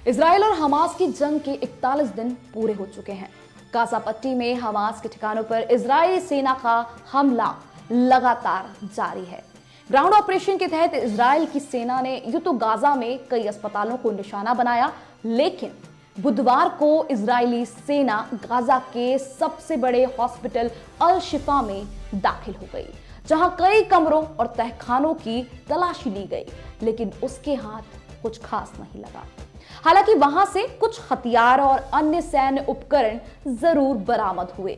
Israel और Hamas की जंग के 41 दिन पूरे हो चुके हैं। गाजा पट्टी में हमास के ठिकानों पर इजरायली सेना का हमला लगातार जारी है। ग्राउंड ऑपरेशन के तहत इजराइल की सेना ने यूं तो गाजा में कई अस्पतालों को निशाना बनाया, लेकिन बुधवार को इजरायली सेना गाजा के सबसे बड़े हॉस्पिटल अल शिफा में दाखिल हो गई, जहां कई कमरों और तहखानों की तलाशी ली गई, लेकिन उसके हाथ कुछ खास नहीं लगा। हालांकि वहां से कुछ हथियार और अन्य सैन्य उपकरण जरूर बरामद हुए।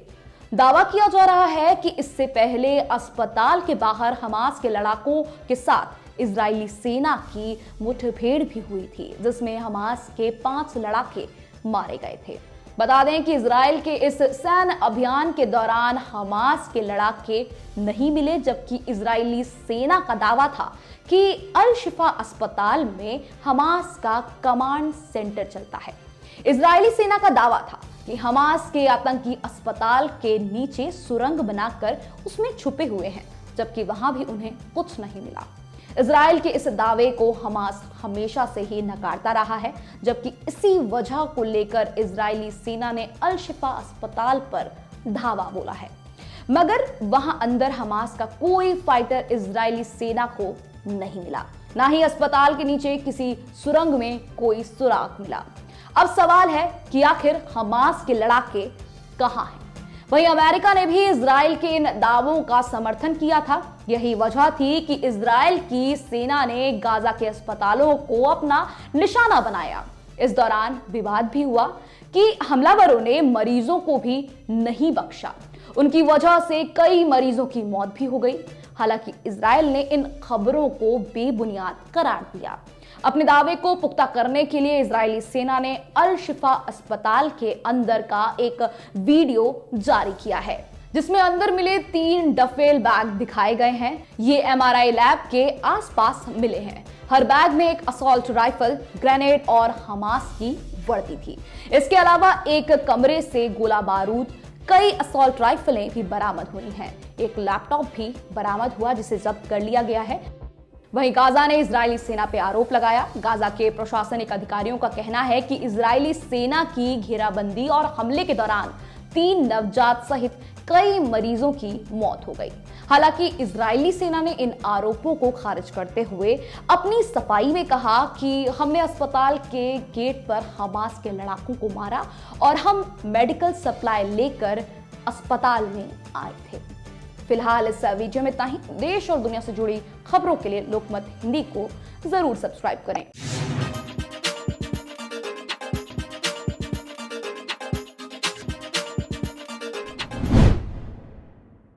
दावा किया जा रहा है कि इससे पहले अस्पताल के बाहर हमास के लड़ाकों के साथ इजरायली सेना की मुठभेड़ भी हुई थी, जिसमें हमास के 5 लड़ाके मारे गए थे। बता दें कि इजराइल के इस सैन्य अभियान के दौरान हमास के लड़ाके नहीं मिले, जबकि इजरायली सेना का दावा था कि अल शिफा अस्पताल में हमास का कमांड सेंटर चलता है। इजरायली सेना का दावा था कि हमास के आतंकी अस्पताल के नीचे सुरंग बनाकर उसमें छुपे हुए हैं, जबकि वहां भी उन्हें कुछ नहीं मिला। इजराइल के इस दावे को हमास हमेशा से ही नकारता रहा है, जबकि इसी वजह को लेकर इजरायली सेना ने अल शिफा अस्पताल पर धावा बोला है। मगर वहां अंदर हमास का कोई फाइटर इजरायली सेना को नहीं मिला, ना ही अस्पताल के नीचे किसी सुरंग में कोई सुराग मिला। अब सवाल है कि आखिर हमास के लड़ाके कहां हैं? वहीं अमेरिका ने भी इजराइल के इन दावों का समर्थन किया था। यही वजह थी कि इजराइल की सेना ने गाजा के अस्पतालों को अपना निशाना बनाया। इस दौरान विवाद भी हुआ कि हमलावरों ने मरीजों को भी नहीं बख्शा। उनकी वजह से कई मरीजों की मौत भी हो गई। हालांकि इजराइल ने इन खबरों को बेबुनियाद करार दिया। अपने दावे को पुख्ता करने के लिए इजरायली सेना ने अल शिफा अस्पताल के अंदर का एक वीडियो जारी किया है, जिसमें अंदर मिले 3 डफेल बैग दिखाए गए हैं। ये MRI लैब के आसपास मिले हैं। हर बैग में एक असॉल्ट राइफल, ग्रेनेड और हमास की वर्दी थी। इसके अलावा एक कमरे से गोला बारूद, कई असॉल्ट राइफलें भी बरामद हुई हैं। एक लैपटॉप भी बरामद हुआ, जिसे जब्त कर लिया गया है। वहीं गाजा ने इजरायली सेना पर आरोप लगाया। गाजा के प्रशासनिक अधिकारियों का कहना है कि इजरायली सेना की घेराबंदी और हमले के दौरान 3 नवजात सहित कई मरीजों की मौत हो गई। हालांकि इजरायली सेना ने इन आरोपों को खारिज करते हुए अपनी सफाई में कहा कि हमने अस्पताल के गेट पर हमास के लड़ाकों को मारा और हम मेडिकल सप्लाई लेकर अस्पताल में आए थे। फिलहाल इस वीडियो में इतना ही। देश और दुनिया से जुड़ी खबरों के लिए लोकमत हिंदी को जरूर सब्सक्राइब करें।